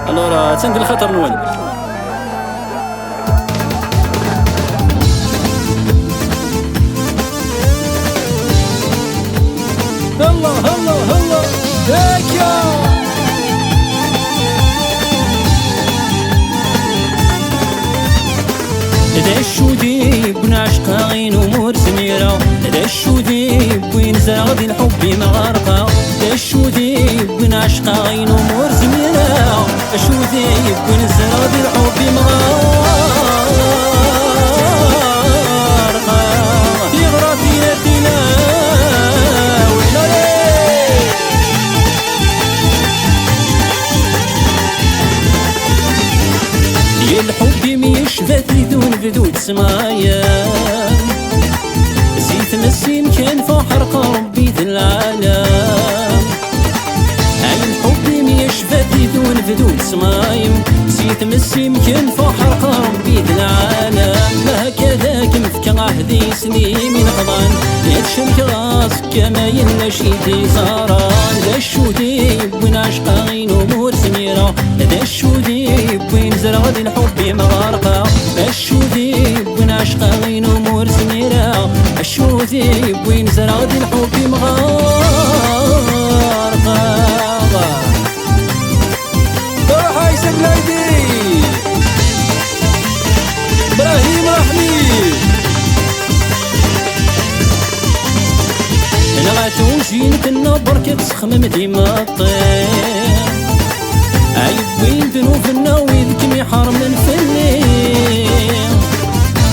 الورا تندير الخطر نوال. الله الله الله هكا هذا الشودي بن عشقا غين امور سميره، هذا الشودي وين زاد الحب مغارقه، هذا الشودي بن عشقا غين امور سميره، الشودي وين زاد الحب مغارقه، تغرى فينا فينا ولا يا الحب ميشفى ذون بدود سمايا، زيت مسيم كان فحر ربي ذي العالم، هاي الحب ميشفى ذون بدود سمايم، زيت مسيم كان فحر ربي ذي العالم، هكذا كمفك عهدي سنين من قضان، يتشرك راسك كما ينشيدي زاران، ذا الشودي وين عشقا غين امور سميره، ذا الشودي وين زرغ ذي الحب مغارقه، الشودي وين عشقا غين امور سميره، الشودي وين زرغ ذي الحب مغارقه. روح يسك لايدي ابراهيم رحمي انا غاتوجين كنا بركة تخمم ديما الطير، عيب وين ذنوبنا ويذكم يحرم الفني،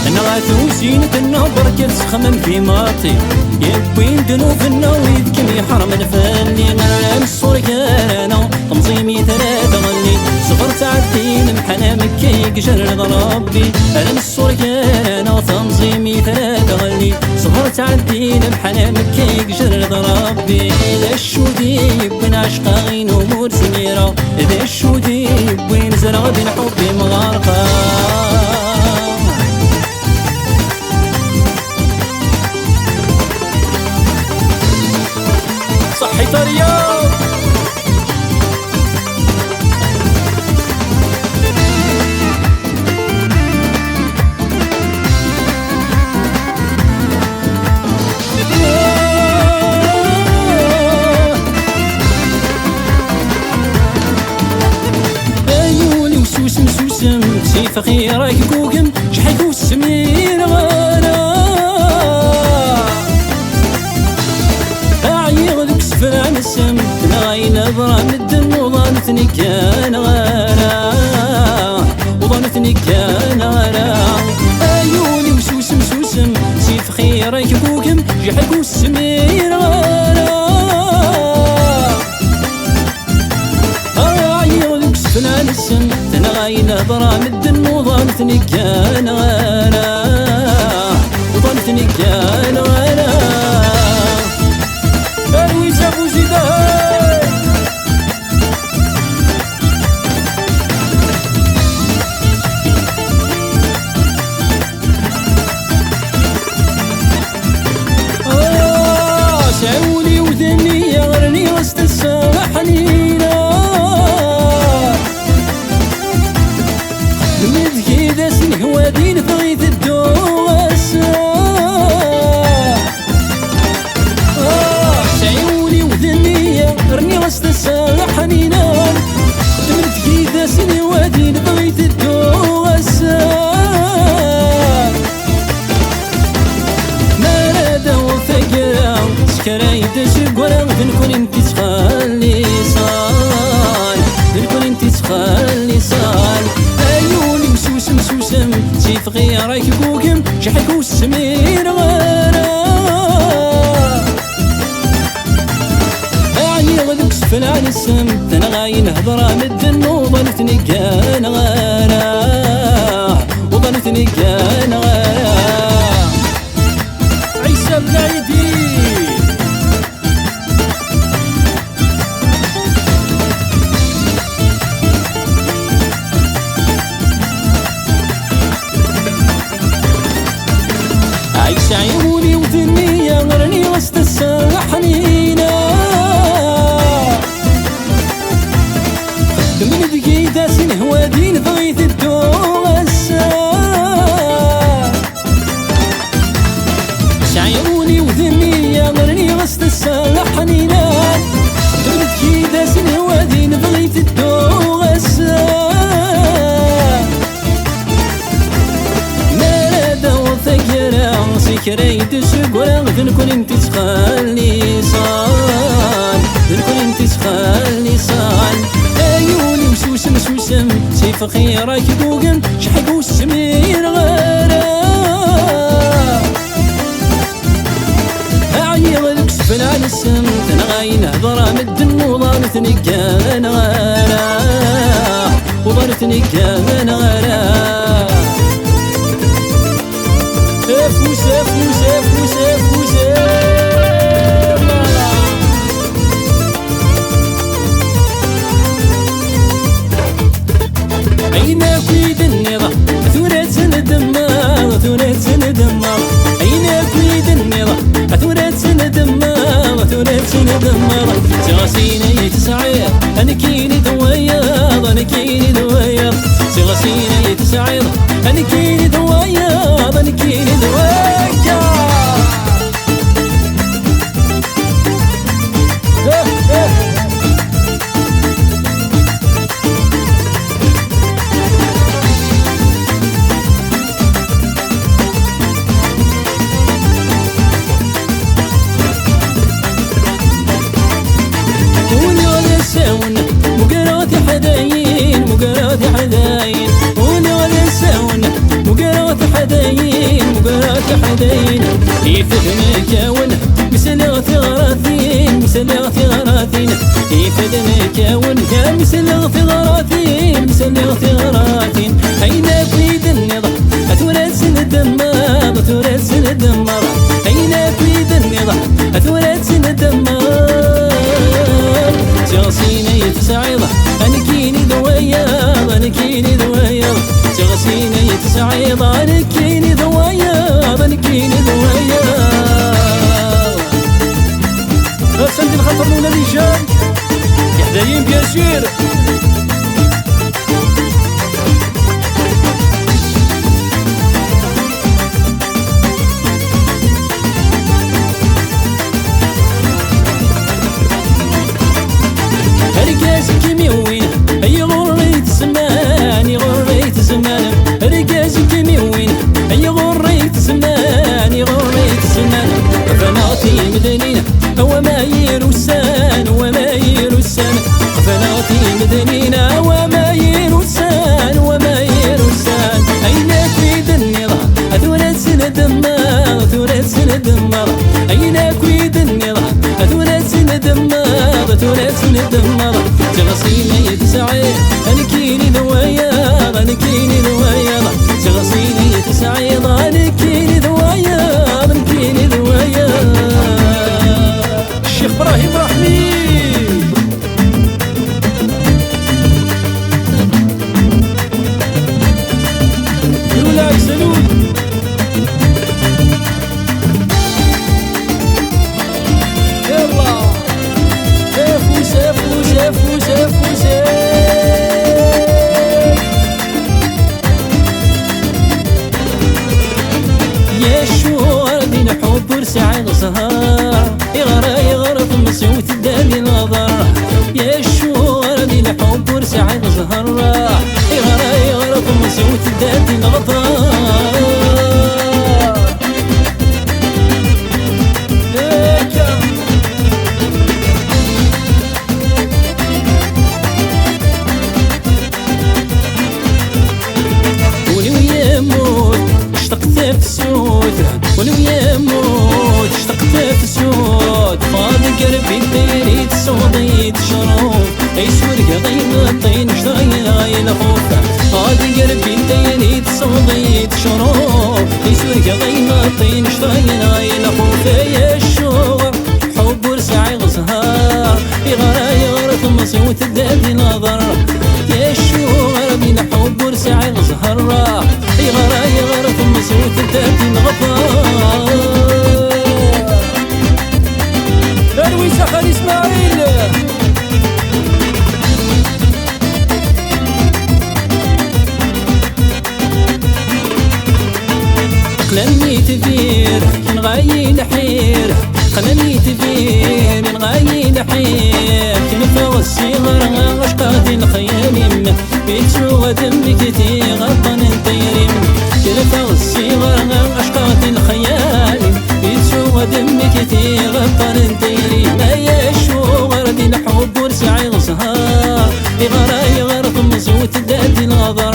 انا غاتوجين كنا بركة تخمم ديما الطير، عيب وين ذنوبنا ويذكم يحرم الفني، انا نصور كانا تنظيمي ثلاثة غني، صغرت عالدين محنا مكي جرد ربي، انا نصور كانا تنظيمي ثلاثة غني، صغرت عالدين محنا مكي جرد ربي، ذا الشودي وين عشقا غين امور سميره، ذا الشودي وين زرغ ذي الحب مغارقه. صحي طريق سيف خيرك كوكم شحيكو السمير غانا، أعيغ ذوك سفر عن السم نغاين برام الدم وظنتني كان غانا، وظنتني كان غانا، عيوني وسوسم سوسم سيف خيرك كوكم شحيكو السمير غانا، أعيغ ذوك سفر عن السم نغاين برام الدم وظنتني كان غانا، وظنتني كان غانا، اروي ابو زيدان سعولي وذني غرني وسط السما حنينه، كذا سنهوادين بغيت الدواسة، سعيوني وذنية رني وسط الساعة حنينة، خدمت كذا سنهوادين بغيت الدواسة، ما نادا وفقرا سكرا يدسك ولا غدنكون انتي تخلي صال، غدنكون انتي تخلي صال، عيوني وسوسم سوسم سيف غيرك كوكم شحيكو السمير غانا، أعني غذوك سفل عن السم تنغاين هضرا مدن وظنتني كان غانا، وظنتني كان غانا. عيسى بن عيدي عيش عيوني وذنية غرني وسط الساعة حنينة، من دقيقة تدو غسا ما دو ثقيرا سكري تسقرا ذنكن انت تخلي صال ذنكن انت تخلي صال عيوني مسوسم مسوسم سيف خيرك بوقن شحقو السمير غرا أعيغ سفل على السم تنغاين هضرا مدن وضارتني كان غرا وضارتني كان غرا فوس فوس فوس فوس عيناك ويد النظام ثورات سندمار ثورات سندمار عيناك ويد النظام ثورات سندمار ثورات سندمار تغسيني يتسعير انا كيني ضوياض انا كيني ضوياض تغسيني يتسعير انا كيني ضوياض انا كيني ضوياض مقرات حداين مقرات حداين ونولا ساونا مقرات حداين مقرات حداين يفدنك ون مثل ثغراثين مثل ثغراثين يفدنك ون مثل ثغراثين مثل ثغراثين عيناك ويد النظام أثورات سندمار أثورات سندمار عيناك ويد النظام أثورات سندمار تغسيني تسعيضة أنا كيني ضوياض أنا كيني ضوياض تغسيني تسعيضة أنا كيني ضوياض أنا كيني ضوياض أرسلت الخطر من الرجال يحدايين بياسير هو ما يرسان وما يرسان قفلاتي مدنينا وما يرسان وما يرسان عيناك ويد النظام ثورات سندمار ثورات سندمار عيناك ويد النظام ثورات سندمار ثورات سندمار تغسيني تسعير انا كيني ضوياض انا كيني ضوياض تغسيني تسعير انا كيني ضوياض انا كيني ضوياض الشيخ إبراهيم رحمي يولاك سلول يلا فوس فوس فوس فوس يا شوار دين حب سعيد سهر يغرى مسيوت الدالي نظر يا شوار دين حب ورسعيد زهر يغرى مسيوت الدالي نظر ولو يموت اشتقت في السود ولو يموت اشتقت في السود فاضي قلبي ديري تصودي تشروف يسورك غير الطين شطاين غاين خوفه فاضي قلبي ديري تصودي تشروف يسورك غير الطين شطاين غاين خوفه يا الشوق حب ورسعي غزهار يغرى ثم الدادي نظر يا الشوق بين حب ورسعي غزهار يغرى ثم الدادي نغفار دروي سخر إسماعيل قلمي تفير نغاي نحير قلمي تفير نغاي نحير كنفا والصغر غشقات غادي الخياليم بيتسو غدمك تي غطن الطيريم كلفة الصغار أشقاط الخياليم بيتسو غدمك تي غطن الطيريم يا شو غردي الحب ورسعي الزهار يغرى يغرق مزوت دادي الغضر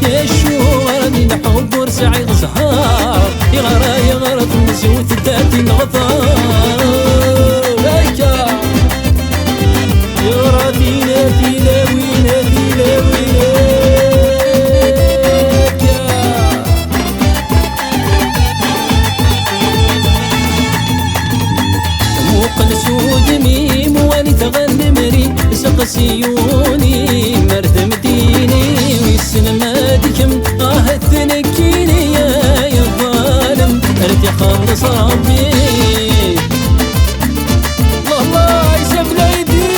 يا شو غردي الحب ورسعي الزهار يغرى يغرق مزوت دادي الغضر سيوني مردم ديني ويسلم ديكم الثنكيني يا الظالم ارتي خلص ربي الله يسف ليدي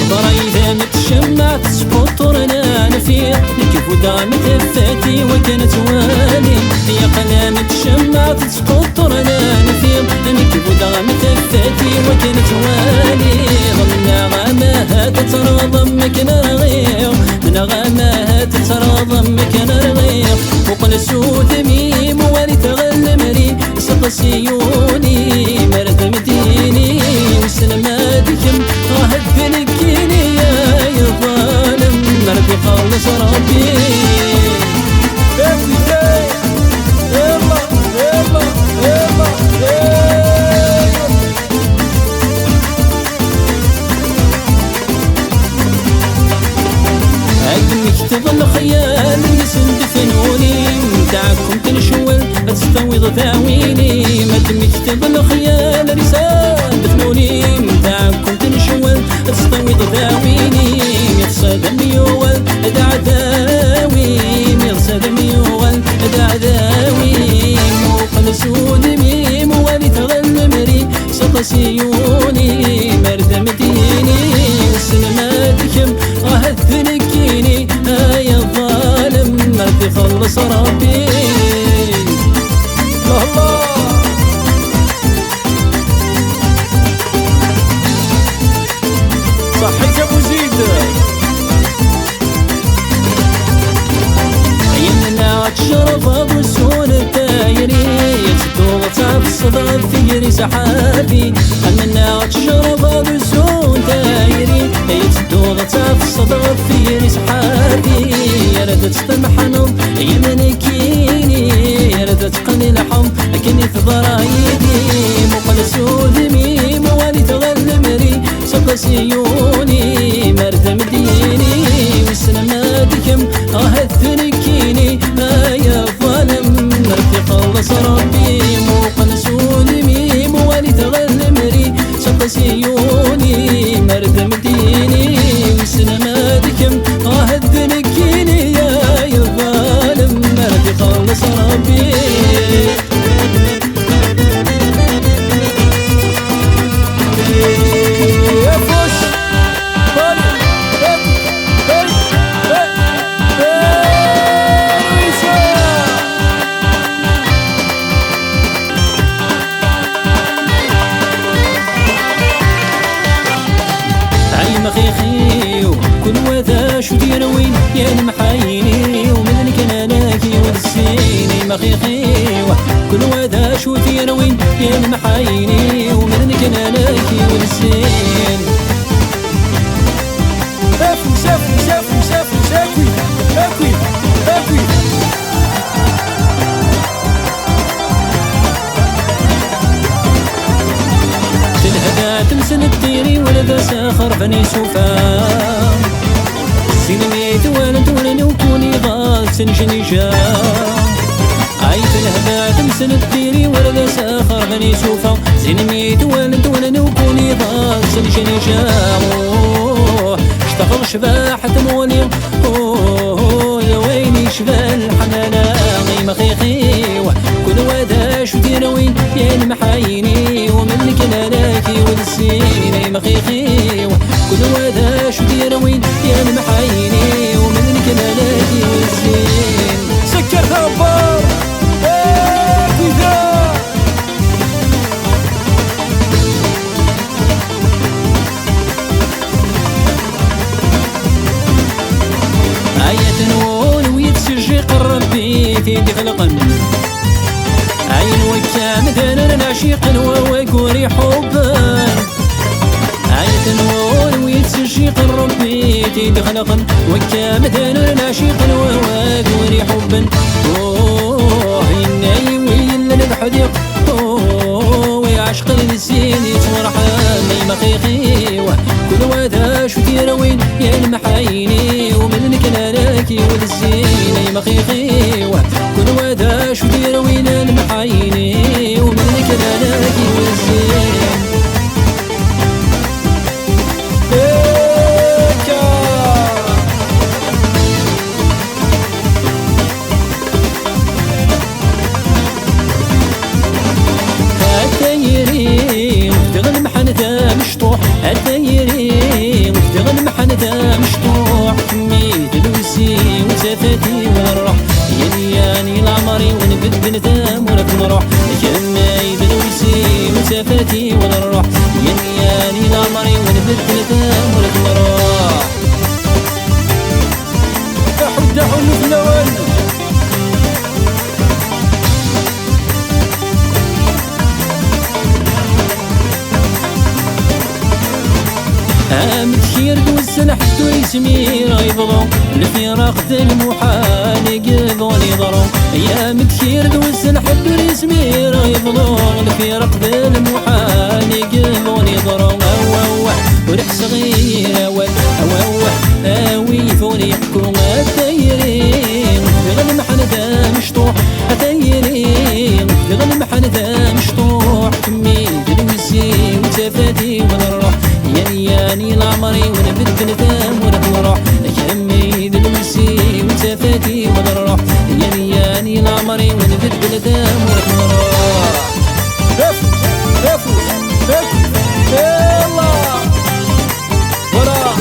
ضريثة متشمع تسقط رنا نفير كيف دامت هفاتي وكانت والي يا قلام تشمع تسقط رنا نفير كيف دامت هفاتي وكانت والي ظلنا غامها تترى ضمك نرغير من غامها تترى ضمك نرغير وقل سود ميم والي تغلم ري سق سيوني مرد مديني وسلم ديكم الذنكيني يا ظالم مرد خلص ربي تظل خيال يسند فنوني متاعكم تنشول تستويض ثاويني ما تميك تظل خيال يسند فنوني متاعكم تنشول تستويض ثاويني يتصدم يول دعداوي يتصدم يول دعداوي موقن سود ميم والي تغل مري سط سيوني مرد مديني وسلماتكم الثنكيني يا الظالم ما تخلص ربي الله صحيت ابو زيد يمنا تشرف ابو سون الدايري يتدوغ في الصدر ثيري سحابي يمنا تشرف ابو سون دايري يتدوغ في الصدر ثيري سحابي يا رد تستمحن يمنكيني يا رد تقني لحم لكني ضرايدي مقل سود ميم والي تغل مري سق سيوني مرد مديني وسلم ديكم الثنكيني يا ظالم مرتي خلص ربي موقن سود ميم والي تغل مري سق سيوني مرد مديني وسلم ديكم الثنكيني يا ظالم مرتي خلص ربي مخيخي كل وذا شو ديروين يا المحايني ومن كناناكي والسيني مخيخي كل وذا شو ديروين يا المحايني ومن كناناكي والسين سافي سافي سافي سافي سافي سافي سافي تلهدا تمسن الديري ولدا ساخر بني سوفا سينميت ولد ولن وكوني غاس نجنجا عيت الهدا تمسن الديري ولدا ساخر بني سوفا سينميت ولد ولن وكوني غاس نجنجا اشتغل شباحة مولي يا ويلي شبا الحنانا مخيخي كل وداش وديروين يا المحايني ومن كناناكي والسيني مخيخي كل وداش وديروين يا المحايني ومن كناناكي والسين سكر ثبار كامل نعشق وقوري حبا عيت نور ويتشيق ربي تدخلقن وكامل نعشق وقوري حبا إني وين الحديق ويعشق الزين يتورحان ما خيخيوه كل وذا شو تيروين يا المحايني ومن كلالك والزين ما خيخيوه كل وذا شو تيروين المحايني ومن كلالك والزين مشطوح الدايري وتغل محندا مشطوح كميت الوسي وزفاتي ونروح ياني العمري ونبدل ثام ولك نروح كميت الوسي وزفاتي ونروح ياني العمري ونبدل ثام ولك نروح حد حلو في الأول متخير دوز حدو يسمير يبضو الفراق ذا المحال يقبل يضرو يا متخير دوز حدو يسمير يبضو الفراق ذا المحال يقبل يضرو أوه ورح صغير أوه أوي فوني يحكو الدايرين غل محن ذا مشطوح الدايرين غل محن ذا مشطوح كميت الوزي وتفادي ونروح ياني العمري ونبدل ثام ونروح كميد الوسي وتفاتي ونروح ياني العمري ونبدل ثام ونروح فوز يلا ورا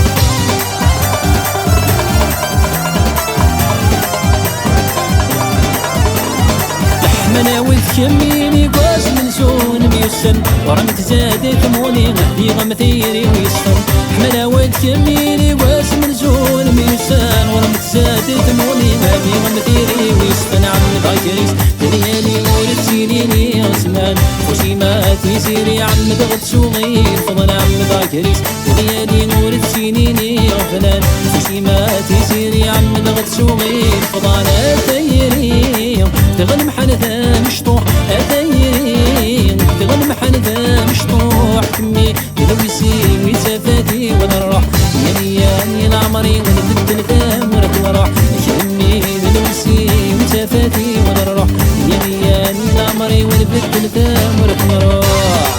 لحمنا وذكميني قاس من سون بيسن ورمت زادت موني في غمثيري ويسفن حملا واد كميني قاس من سون بيسن ورمت زادت موني في غمثيري ويسفن عم ضايكريس دنيالي ولد سينيني غسمان وشي ما تيسيري عم ضغط صغير فضل عم ضايكريس دنيالي ولد سينيني غفلان وشي ما تيسيري عم ضغط صغير فضل الدايري تغل محنثا مشطوح الدايرين تغل محنثا مشطوح كمي يلوسي ويتفاتي ونروح ياني العمري ونبدل ثام ورك نروح كمي يلوسي ويتفاتي ونروح ياني العمري ونبدل ثام ورك نروح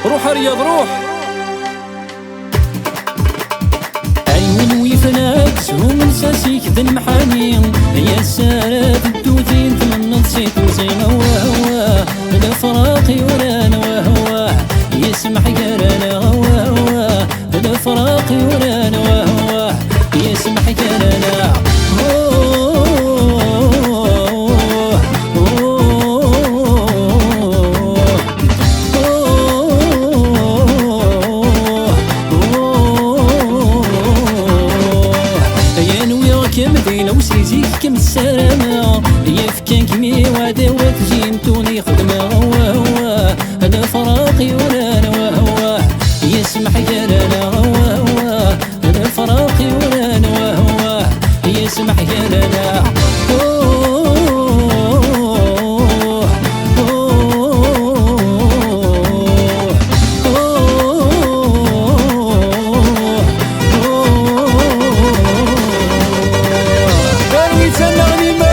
روح رياض روح عيون ويفناك سهوم نساسيك ذا المحانين يا سارة الدوثين ثمن نصيت وزين هوا هذا فراقي ولا نوا يسمح قرانا هوا هذا فراقي ولا نوا يسمح قرانا مدينة وسيزيك كم السلامة يفكان كمي وعدا وتجينتوني خدمة هوا هذا فراقي ولا نوا يسمح قرانا هوا هذا فراقي ولا نوا يسمح قرانا كانوا يتسنغني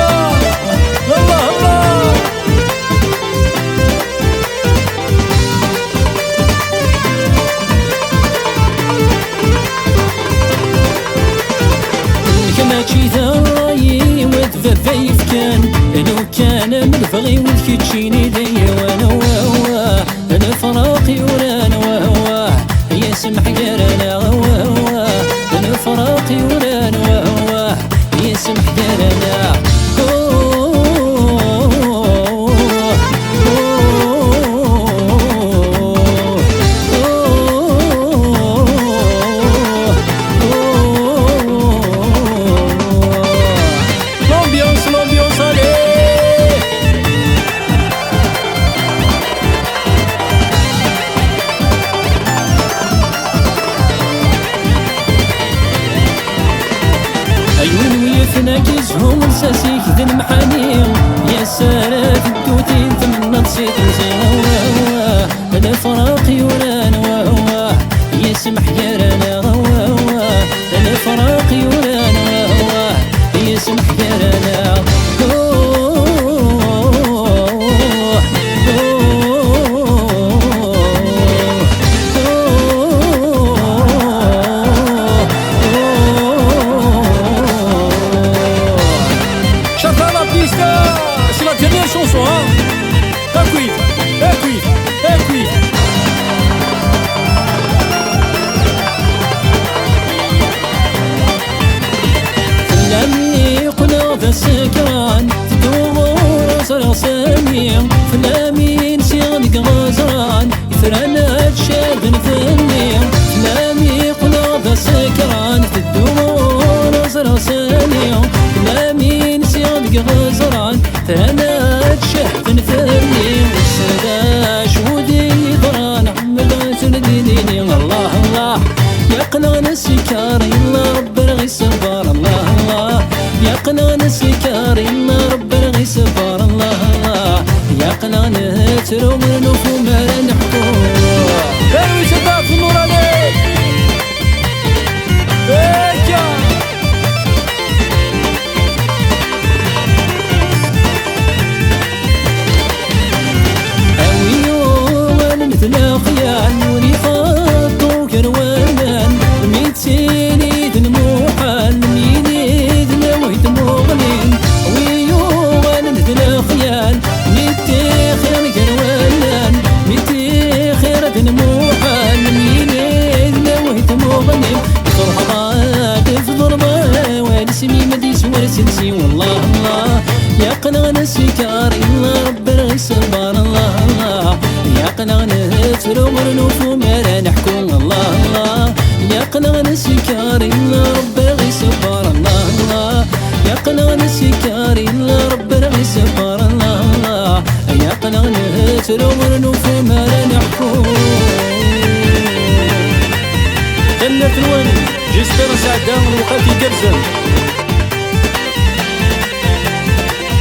ترو من نفوم لا نحكو اروي شباب في النور عليك بيكا اوي يوم انا مثل خيال وني خطو كروان ميت سنين المحال مينيد لويت مغنين اوي يوم انا مثل خيال ميت خير كروان ميت خير المحال مينيد لويت مغنين صرح ضاد في ضربه والسمي مديس ورسلسي والله الله يا قنغنا السكار الله رب الصبر الله الله يا قنغنا ترومر نوفو ما نحكم الله الله يا قنغنا السكار الله رب الصبر الله الله يا قنغنا السكار الله رب الصبر الله الله يا قنغنا ترومر نوفو ما نحكم خلنا في الوين جيسبر سعدان وقتي قرزن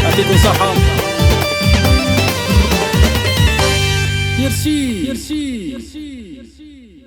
يعطيكم صحة.